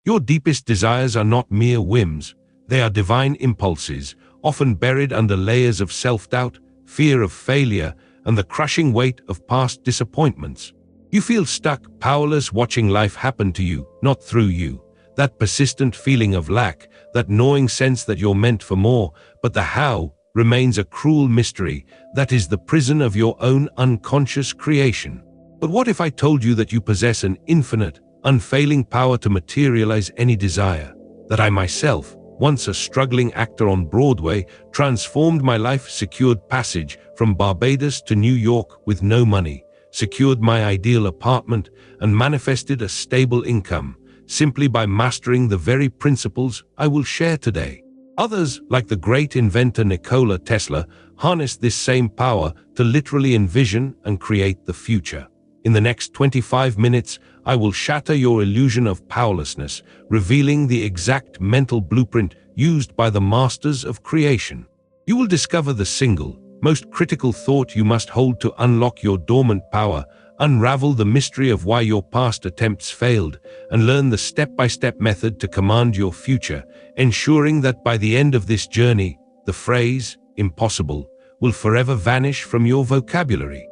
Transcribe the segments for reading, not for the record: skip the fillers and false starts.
Your deepest desires are not mere whims. They are divine impulses, often buried under layers of self-doubt, fear of failure, and the crushing weight of past disappointments. You feel stuck, powerless, watching life happen to you, not through you. That persistent feeling of lack, that gnawing sense that you're meant for more, but the how remains a cruel mystery. That is the prison of your own unconscious creation. But what if I told you that you possess an infinite, unfailing power to materialize any desire? That I myself, once a struggling actor on Broadway, transformed my life, secured passage from Barbados to New York with no money, secured my ideal apartment, and manifested a stable income, simply by mastering the very principles I will share today. Others, like the great inventor Nikola Tesla, harnessed this same power to literally envision and create the future. In the next 25 minutes, I will shatter your illusion of powerlessness, revealing the exact mental blueprint used by the masters of creation. You will discover the single, most critical thought you must hold to unlock your dormant power, unravel the mystery of why your past attempts failed, and learn the step-by-step method to command your future, ensuring that by the end of this journey, the phrase, impossible, will forever vanish from your vocabulary.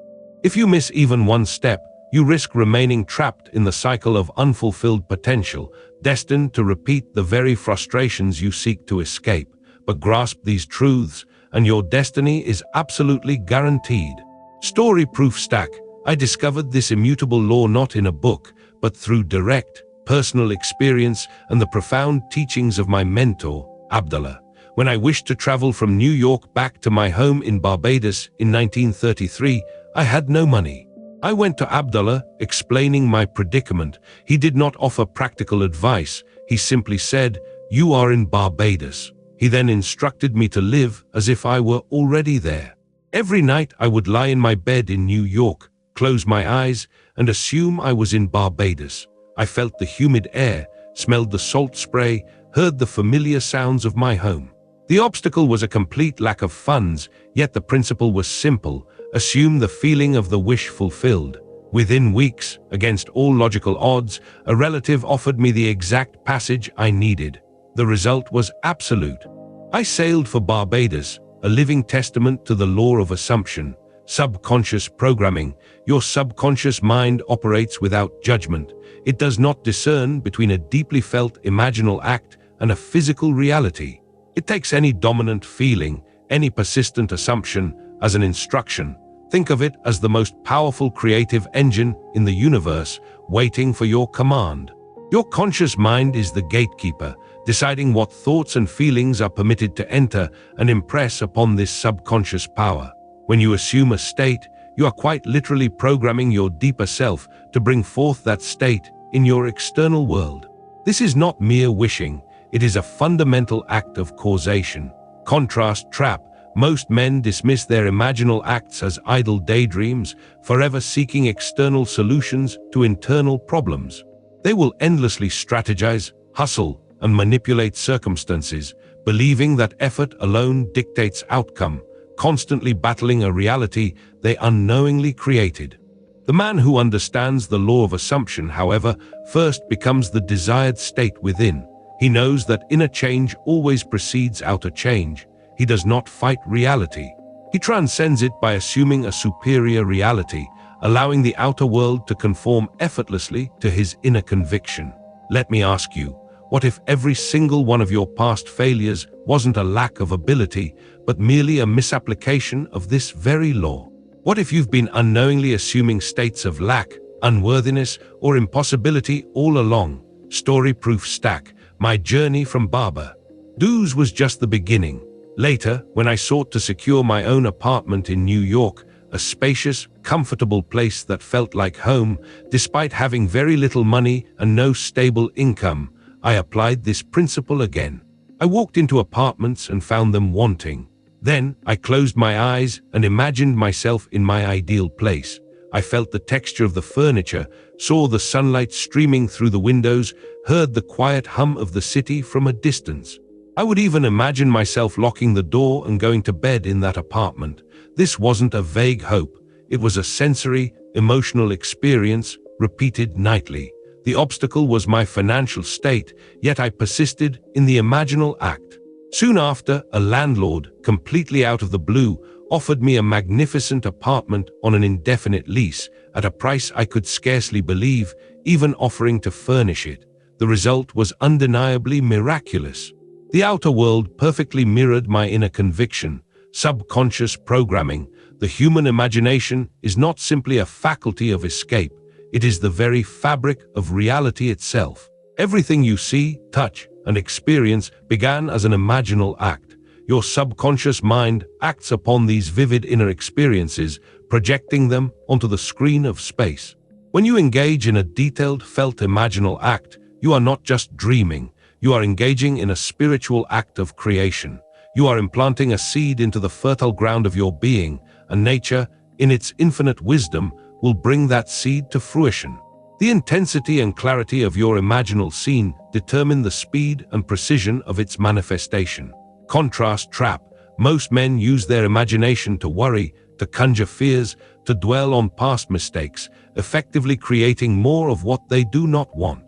If you miss even one step, you risk remaining trapped in the cycle of unfulfilled potential, destined to repeat the very frustrations you seek to escape. But grasp these truths, and your destiny is absolutely guaranteed. Story-proof stack. I discovered this immutable law not in a book, but through direct, personal experience and the profound teachings of my mentor, Abdullah. When I wished to travel from New York back to my home in Barbados in 1933, I had no money. I went to Abdullah, explaining my predicament. He did not offer practical advice. He simply said, "You are in Barbados." He then instructed me to live as if I were already there. Every night I would lie in my bed in New York, close my eyes, and assume I was in Barbados. I felt the humid air, smelled the salt spray, heard the familiar sounds of my home. The obstacle was a complete lack of funds, yet the principle was simple: assume the feeling of the wish fulfilled. Within weeks, against all logical odds, a relative offered me the exact passage I needed. The result was absolute. I sailed for Barbados, a living testament to the law of assumption, subconscious programming. Your subconscious mind operates without judgment. It does not discern between a deeply felt imaginal act and a physical reality. It takes any dominant feeling, any persistent assumption, as an instruction. Think of it as the most powerful creative engine in the universe, waiting for your command. Your conscious mind is the gatekeeper, deciding what thoughts and feelings are permitted to enter and impress upon this subconscious power. When you assume a state, you are quite literally programming your deeper self to bring forth that state in your external world. This is not mere wishing, it is a fundamental act of causation. Contrast trap. Most men dismiss their imaginal acts as idle daydreams, forever seeking external solutions to internal problems. They will endlessly strategize, hustle, and manipulate circumstances, believing that effort alone dictates outcome, constantly battling a reality they unknowingly created. The man who understands the law of assumption, however, first becomes the desired state within. He knows that inner change always precedes outer change. He does not fight reality. He transcends it by assuming a superior reality, allowing the outer world to conform effortlessly to his inner conviction. Let me ask you, what if every single one of your past failures wasn't a lack of ability, but merely a misapplication of this very law? What if you've been unknowingly assuming states of lack, unworthiness, or impossibility all along? Story-proof stack. My journey from Barbados was just the beginning. Later, when I sought to secure my own apartment in New York, a spacious, comfortable place that felt like home, despite having very little money and no stable income, I applied this principle again. I walked into apartments and found them wanting. Then, I closed my eyes and imagined myself in my ideal place. I felt the texture of the furniture, saw the sunlight streaming through the windows, heard the quiet hum of the city from a distance. I would even imagine myself locking the door and going to bed in that apartment. This wasn't a vague hope. It was a sensory, emotional experience repeated nightly. The obstacle was my financial state, yet I persisted in the imaginal act. Soon after, a landlord, completely out of the blue, offered me a magnificent apartment on an indefinite lease at a price I could scarcely believe, even offering to furnish it. The result was undeniably miraculous. The outer world perfectly mirrored my inner conviction. Subconscious programming. The human imagination is not simply a faculty of escape, it is the very fabric of reality itself. Everything you see, touch, and experience began as an imaginal act. Your subconscious mind acts upon these vivid inner experiences, projecting them onto the screen of space. When you engage in a detailed, felt imaginal act, you are not just dreaming, you are engaging in a spiritual act of creation. You are implanting a seed into the fertile ground of your being, and nature, in its infinite wisdom, will bring that seed to fruition. The intensity and clarity of your imaginal scene determine the speed and precision of its manifestation. Contrast trap. Most men use their imagination to worry, to conjure fears, to dwell on past mistakes, effectively creating more of what they do not want.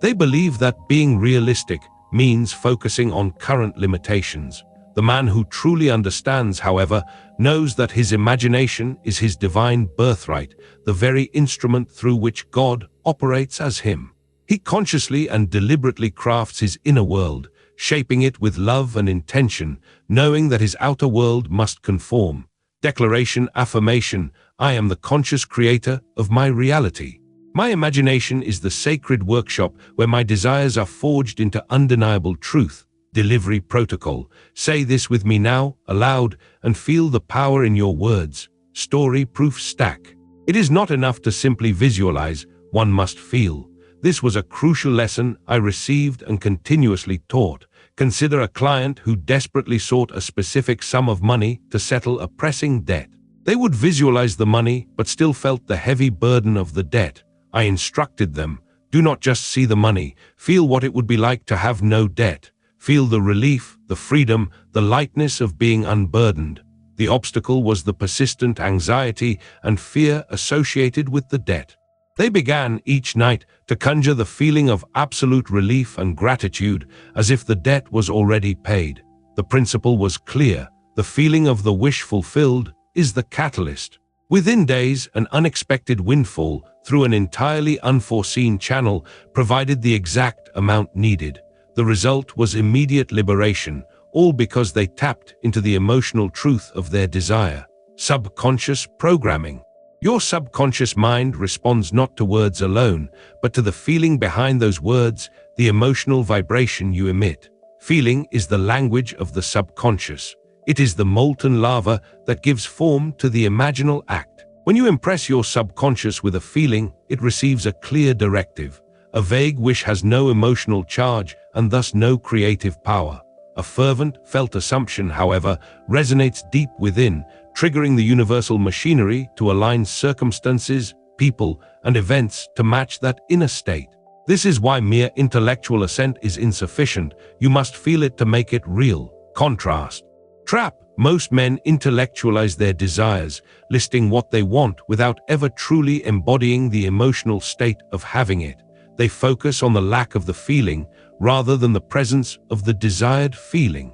They believe that being realistic means focusing on current limitations. The man who truly understands, however, knows that his imagination is his divine birthright, the very instrument through which God operates as him. He consciously and deliberately crafts his inner world, shaping it with love and intention, knowing that his outer world must conform. Declaration, affirmation, I am the conscious creator of my reality. My imagination is the sacred workshop where my desires are forged into undeniable truth. Delivery protocol. Say this with me now, aloud, and feel the power in your words. Story proof stack. It is not enough to simply visualize, one must feel. This was a crucial lesson I received and continuously taught. Consider a client who desperately sought a specific sum of money to settle a pressing debt. They would visualize the money, but still felt the heavy burden of the debt. I instructed them, do not just see the money, feel what it would be like to have no debt. Feel the relief, the freedom, the lightness of being unburdened. The obstacle was the persistent anxiety and fear associated with the debt. They began each night to conjure the feeling of absolute relief and gratitude, as if the debt was already paid. The principle was clear. The feeling of the wish fulfilled is the catalyst. Within days, an unexpected windfall through an entirely unforeseen channel provided the exact amount needed. The result was immediate liberation, all because they tapped into the emotional truth of their desire. Subconscious programming. Your subconscious mind responds not to words alone, but to the feeling behind those words, the emotional vibration you emit. Feeling is the language of the subconscious. It is the molten lava that gives form to the imaginal act. When you impress your subconscious with a feeling, it receives a clear directive. A vague wish has no emotional charge and thus no creative power. A fervent, felt assumption, however, resonates deep within, triggering the universal machinery to align circumstances, people, and events to match that inner state. This is why mere intellectual assent is insufficient. You must feel it to make it real. Contrast. Trap. Most men intellectualize their desires, listing what they want without ever truly embodying the emotional state of having it. They focus on the lack of the feeling rather than the presence of the desired feeling.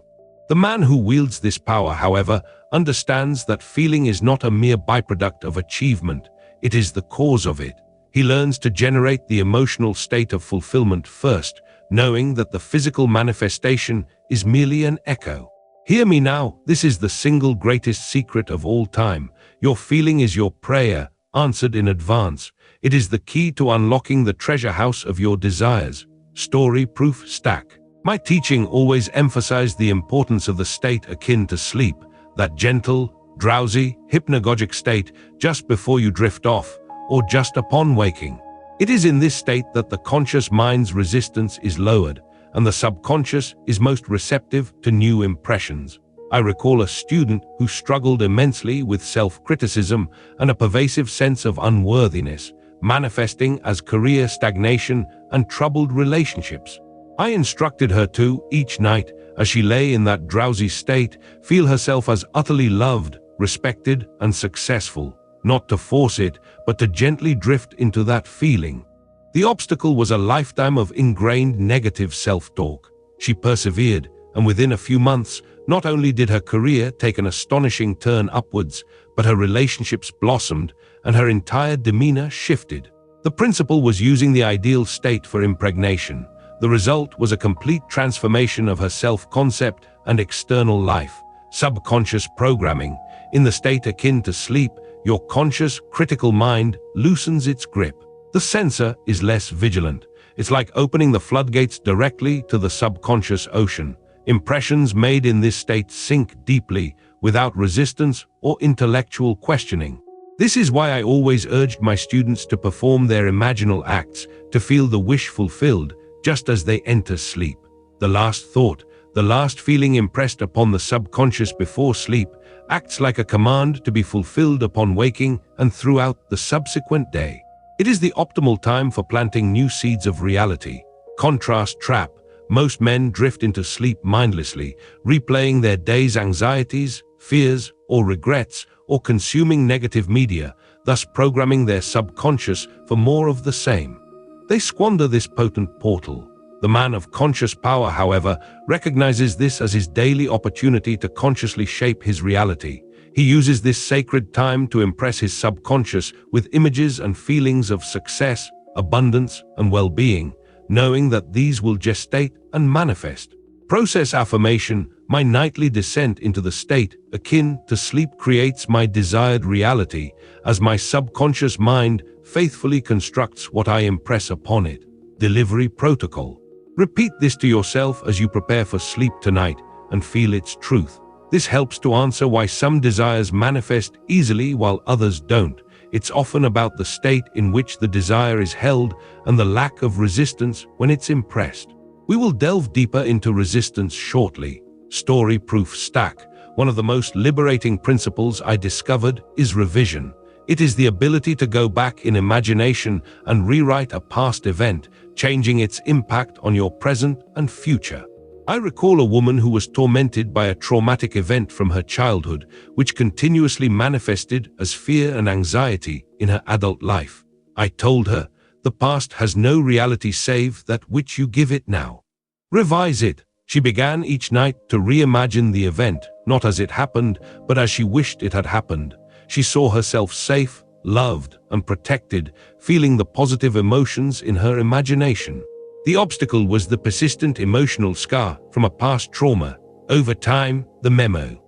The man who wields this power, however, understands that feeling is not a mere byproduct of achievement, it is the cause of it. He learns to generate the emotional state of fulfillment first, knowing that the physical manifestation is merely an echo. Hear me now, this is the single greatest secret of all time. Your feeling is your prayer, answered in advance. It is the key to unlocking the treasure house of your desires. Story proof stack. My teaching always emphasized the importance of the state akin to sleep, that gentle, drowsy, hypnagogic state just before you drift off, or just upon waking. It is in this state that the conscious mind's resistance is lowered, and the subconscious is most receptive to new impressions. I recall a student who struggled immensely with self-criticism and a pervasive sense of unworthiness, manifesting as career stagnation and troubled relationships. I instructed her to, each night, as she lay in that drowsy state, feel herself as utterly loved, respected, and successful, not to force it, but to gently drift into that feeling. The obstacle was a lifetime of ingrained negative self-talk. She persevered, and within a few months, not only did her career take an astonishing turn upwards, but her relationships blossomed and her entire demeanor shifted. The principle was using the ideal state for impregnation. The result was a complete transformation of her self-concept and external life. Subconscious programming. In the state akin to sleep, your conscious, critical mind loosens its grip. The sensor is less vigilant. It's like opening the floodgates directly to the subconscious ocean. Impressions made in this state sink deeply, without resistance or intellectual questioning. This is why I always urged my students to perform their imaginal acts, to feel the wish fulfilled, just as they enter sleep. The last thought, the last feeling impressed upon the subconscious before sleep, acts like a command to be fulfilled upon waking and throughout the subsequent day. It is the optimal time for planting new seeds of reality. Contrast trap. Most men drift into sleep mindlessly, replaying their day's anxieties, fears, or regrets, or consuming negative media, thus programming their subconscious for more of the same. They squander this potent portal. The man of conscious power, however, recognizes this as his daily opportunity to consciously shape his reality. He uses this sacred time to impress his subconscious with images and feelings of success, abundance, and well-being, knowing that these will gestate and manifest. Process affirmation. My nightly descent into the state akin to sleep creates my desired reality, as my subconscious mind faithfully constructs what I impress upon it. Delivery protocol. Repeat this to yourself as you prepare for sleep tonight and feel its truth. This helps to answer why some desires manifest easily while others don't. It's often about the state in which the desire is held and the lack of resistance when it's impressed. We will delve deeper into resistance shortly. Story-proof stack. One of the most liberating principles I discovered is revision. It is the ability to go back in imagination and rewrite a past event, changing its impact on your present and future. I recall a woman who was tormented by a traumatic event from her childhood, which continuously manifested as fear and anxiety in her adult life. I told her, the past has no reality save that which you give it now. Revise it. She began each night to reimagine the event, not as it happened, but as she wished it had happened. She saw herself safe, loved, and protected, feeling the positive emotions in her imagination. The obstacle was the persistent emotional scar from a past trauma. Over time, the memory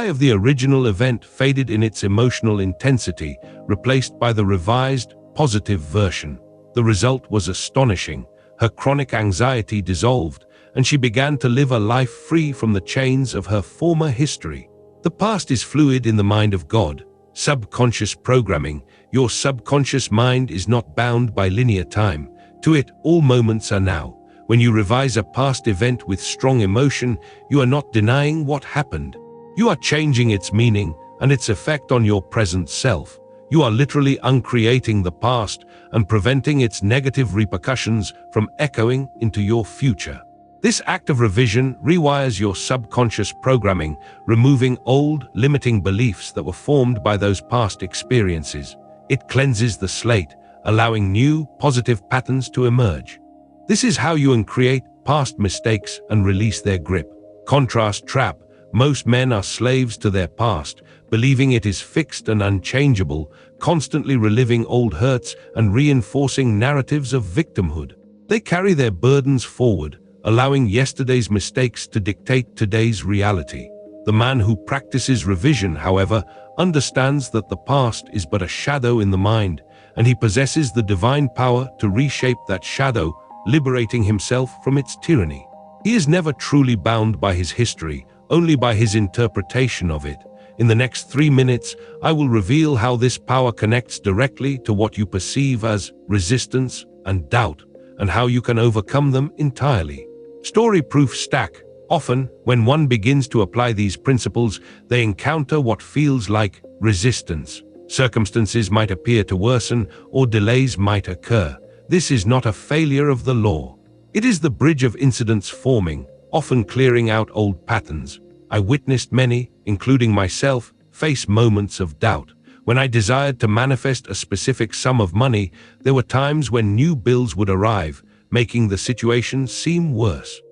of the original event faded in its emotional intensity, replaced by the revised, positive version. The result was astonishing. Her chronic anxiety dissolved, and she began to live a life free from the chains of her former history. The past is fluid in the mind of God. Subconscious programming. Your subconscious mind is not bound by linear time. To it, all moments are now. When you revise a past event with strong emotion, you are not denying what happened. You are changing its meaning and its effect on your present self. You are literally uncreating the past and preventing its negative repercussions from echoing into your future. This act of revision rewires your subconscious programming, removing old, limiting beliefs that were formed by those past experiences. It cleanses the slate, allowing new, positive patterns to emerge. This is how you uncreate past mistakes and release their grip. Contrast trap. Most men are slaves to their past, believing it is fixed and unchangeable, constantly reliving old hurts and reinforcing narratives of victimhood. They carry their burdens forward, allowing yesterday's mistakes to dictate today's reality. The man who practices revision, however, understands that the past is but a shadow in the mind, and he possesses the divine power to reshape that shadow, liberating himself from its tyranny. He is never truly bound by his history, only by his interpretation of it. In the next 3 minutes, I will reveal how this power connects directly to what you perceive as resistance and doubt, and how you can overcome them entirely. Story-proof stack. Often, when one begins to apply these principles, they encounter what feels like resistance. Circumstances might appear to worsen, or delays might occur. This is not a failure of the law. It is the bridge of incidents forming, often clearing out old patterns. I witnessed many, including myself, face moments of doubt, When I desired to manifest a specific sum of money, there were times when new bills would arrive, making the situation seem worse.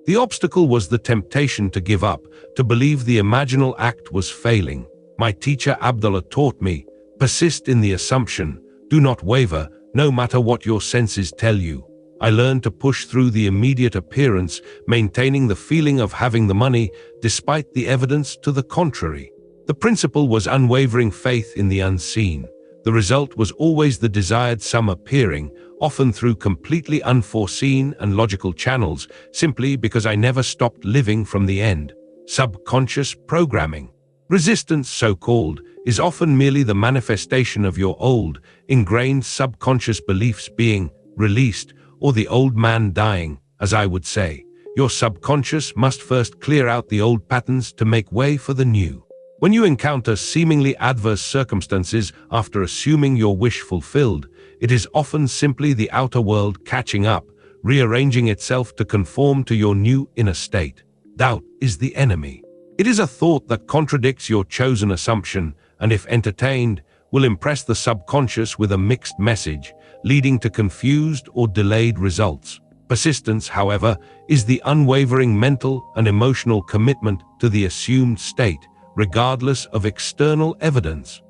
The obstacle was the temptation to give up, to believe the imaginal act was failing. My teacher Abdullah taught me, persist in the assumption, do not waver, no matter what your senses tell you. I learned to push through the immediate appearance, maintaining the feeling of having the money, despite the evidence to the contrary. The principle was unwavering faith in the unseen. The result was always the desired sum appearing, often through completely unforeseen and logical channels, simply because I never stopped living from the end. Subconscious programming. Resistance, so-called, is often merely the manifestation of your old, ingrained subconscious beliefs being released, or the old man dying, as I would say. Your subconscious must first clear out the old patterns to make way for the new. When you encounter seemingly adverse circumstances after assuming your wish fulfilled, it is often simply the outer world catching up, rearranging itself to conform to your new inner state. Doubt is the enemy. It is a thought that contradicts your chosen assumption, and if entertained, will impress the subconscious with a mixed message, leading to confused or delayed results. Persistence, however, is the unwavering mental and emotional commitment to the assumed state, regardless of external evidence.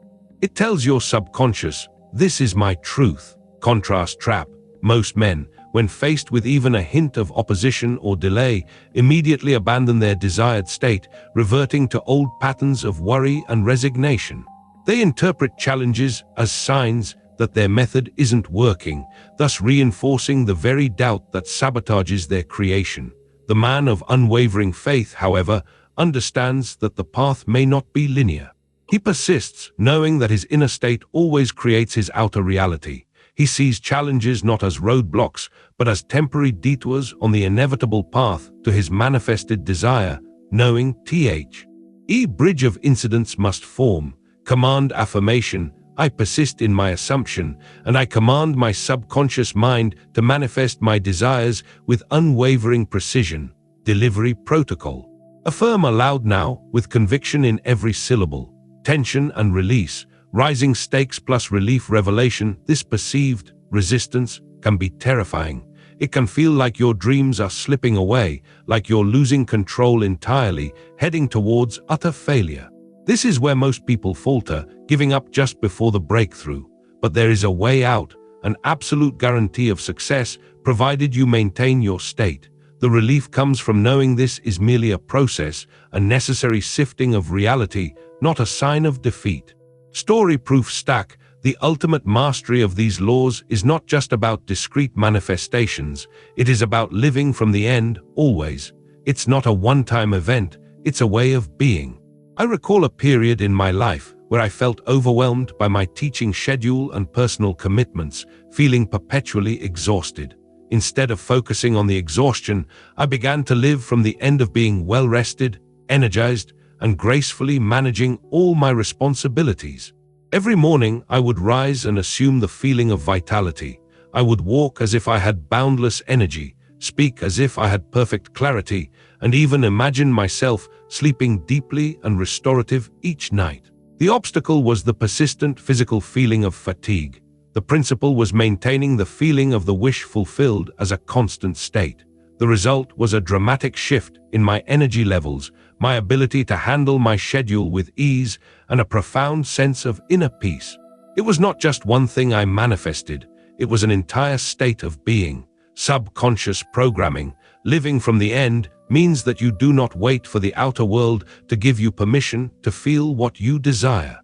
It tells your subconscious, this is my truth. Contrast trap. Most men, when faced with even a hint of opposition or delay, immediately abandon their desired state, reverting to old patterns of worry and resignation. They interpret challenges as signs that their method isn't working, thus reinforcing the very doubt that sabotages their creation. The man of unwavering faith, however, understands that the path may not be linear. He persists, knowing that his inner state always creates his outer reality. He sees challenges not as roadblocks, but as temporary detours on the inevitable path to his manifested desire, knowing the bridge of incidents must form. Command affirmation, I persist in my assumption, and I command my subconscious mind to manifest my desires with unwavering precision. Delivery protocol. Affirm aloud now, with conviction in every syllable. Tension and release. Rising stakes plus relief revelation. This perceived resistance can be terrifying. It can feel like your dreams are slipping away, like you're losing control entirely, heading towards utter failure. This is where most people falter, giving up just before the breakthrough. But there is a way out, an absolute guarantee of success, provided you maintain your state. The relief comes from knowing this is merely a process, a necessary sifting of reality, not a sign of defeat. Story-proof stack. The ultimate mastery of these laws is not just about discrete manifestations, it is about living from the end, always. It's not a one-time event, it's a way of being. I recall a period in my life where I felt overwhelmed by my teaching schedule and personal commitments, feeling perpetually exhausted. Instead of focusing on the exhaustion, I began to live from the end of being well-rested, energized, and gracefully managing all my responsibilities. Every morning, I would rise and assume the feeling of vitality. I would walk as if I had boundless energy, speak as if I had perfect clarity, and even imagine myself sleeping deeply and restorative each night. The obstacle was the persistent physical feeling of fatigue. The principle was maintaining the feeling of the wish fulfilled as a constant state. The result was a dramatic shift in my energy levels, my ability to handle my schedule with ease, and a profound sense of inner peace. It was not just one thing I manifested, it was an entire state of being. Subconscious programming, living from the end, means that you do not wait for the outer world to give you permission to feel what you desire.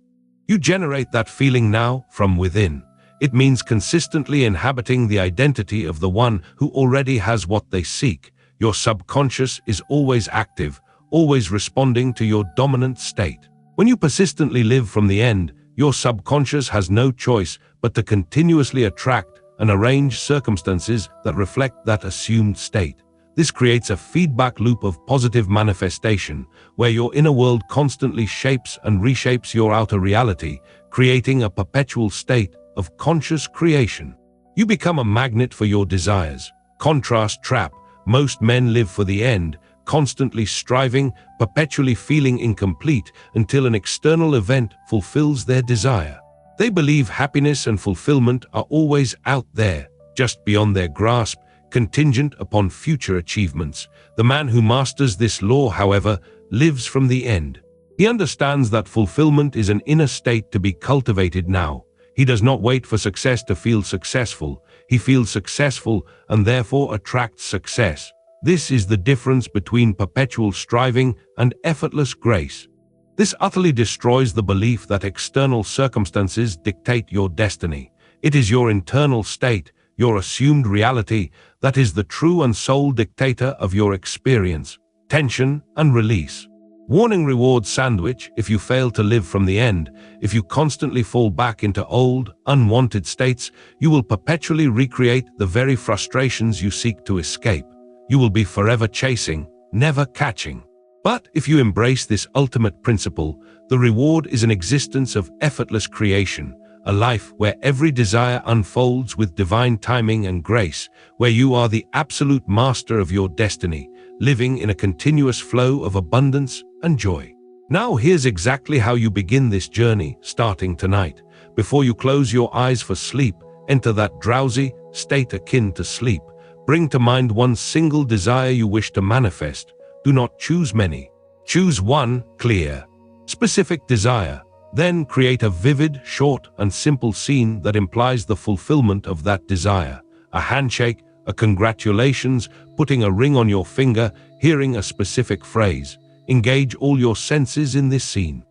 You generate that feeling now from within. It means consistently inhabiting the identity of the one who already has what they seek. Your subconscious is always active, always responding to your dominant state. When you persistently live from the end, your subconscious has no choice but to continuously attract and arrange circumstances that reflect that assumed state. This creates a feedback loop of positive manifestation, where your inner world constantly shapes and reshapes your outer reality, creating a perpetual state of conscious creation. You become a magnet for your desires. Contrast trap. Most men live for the end, constantly striving, perpetually feeling incomplete until an external event fulfills their desire. They believe happiness and fulfillment are always out there, just beyond their grasp, contingent upon future achievements. The man who masters this law, however, lives from the end. He understands that fulfillment is an inner state to be cultivated now. He does not wait for success to feel successful. He feels successful and therefore attracts success. This is the difference between perpetual striving and effortless grace. This utterly destroys the belief that external circumstances dictate your destiny. It is your internal state, your assumed reality, that is the true and sole dictator of your experience, tension, and release. Warning reward sandwich: if you fail to live from the end, if you constantly fall back into old, unwanted states, you will perpetually recreate the very frustrations you seek to escape. You will be forever chasing, never catching. But if you embrace this ultimate principle, the reward is an existence of effortless creation, a life where every desire unfolds with divine timing and grace, where you are the absolute master of your destiny, living in a continuous flow of abundance and joy. Now here's exactly how you begin this journey, starting tonight. Before you close your eyes for sleep, enter that drowsy state akin to sleep. Bring to mind one single desire you wish to manifest. Do not choose many. Choose one clear, specific desire. Then create a vivid, short, and simple scene that implies the fulfillment of that desire. A handshake, a congratulations, putting a ring on your finger, hearing a specific phrase. Engage all your senses in this scene.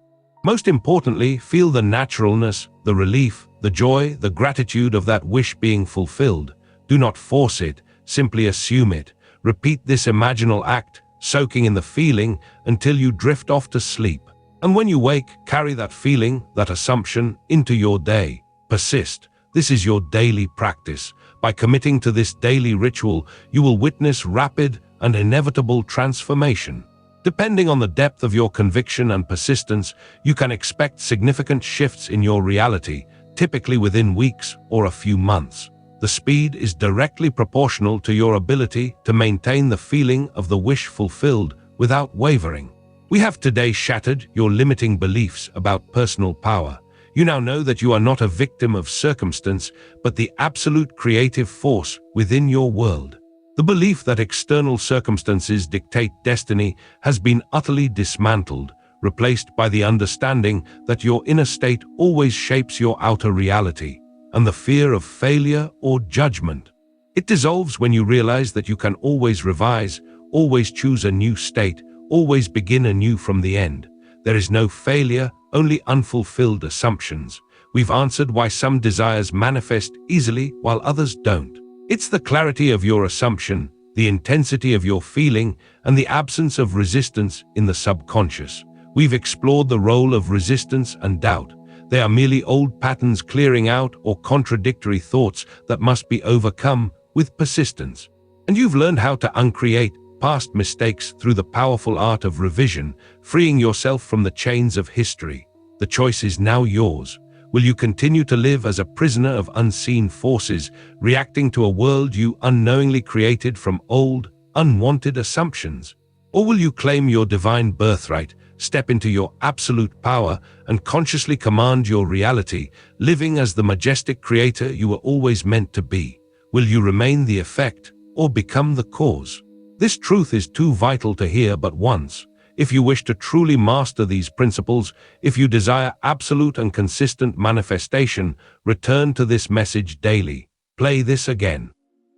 Most importantly, feel the naturalness, the relief, the joy, the gratitude of that wish being fulfilled. Do not force it, simply assume it. Repeat this imaginal act, soaking in the feeling until you drift off to sleep. And when you wake, carry that feeling, that assumption, into your day. Persist. This is your daily practice. By committing to this daily ritual, you will witness rapid and inevitable transformation. Depending on the depth of your conviction and persistence, you can expect significant shifts in your reality, typically within weeks or a few months. The speed is directly proportional to your ability to maintain the feeling of the wish fulfilled without wavering. We have today shattered your limiting beliefs about personal power. You now know that you are not a victim of circumstance, but the absolute creative force within your world. The belief that external circumstances dictate destiny has been utterly dismantled, replaced by the understanding that your inner state always shapes your outer reality, and the fear of failure or judgment. It dissolves when you realize that you can always revise, always choose a new state, always begin anew from the end. There is no failure, only unfulfilled assumptions. We've answered why some desires manifest easily while others don't. It's the clarity of your assumption, the intensity of your feeling, and the absence of resistance in the subconscious. We've explored the role of resistance and doubt. They are merely old patterns clearing out or contradictory thoughts that must be overcome with persistence. And you've learned how to uncreate past mistakes through the powerful art of revision, freeing yourself from the chains of history. The choice is now yours. Will you continue to live as a prisoner of unseen forces, reacting to a world you unknowingly created from old, unwanted assumptions? Or will you claim your divine birthright, step into your absolute power, and consciously command your reality, living as the majestic creator you were always meant to be? Will you remain the effect or become the cause? This truth is too vital to hear but once. If you wish to truly master these principles, if you desire absolute and consistent manifestation, return to this message daily. Play this again.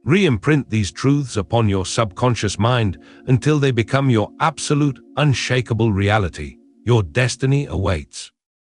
Re-imprint these truths upon your subconscious mind until they become your absolute, unshakable reality. Your destiny awaits.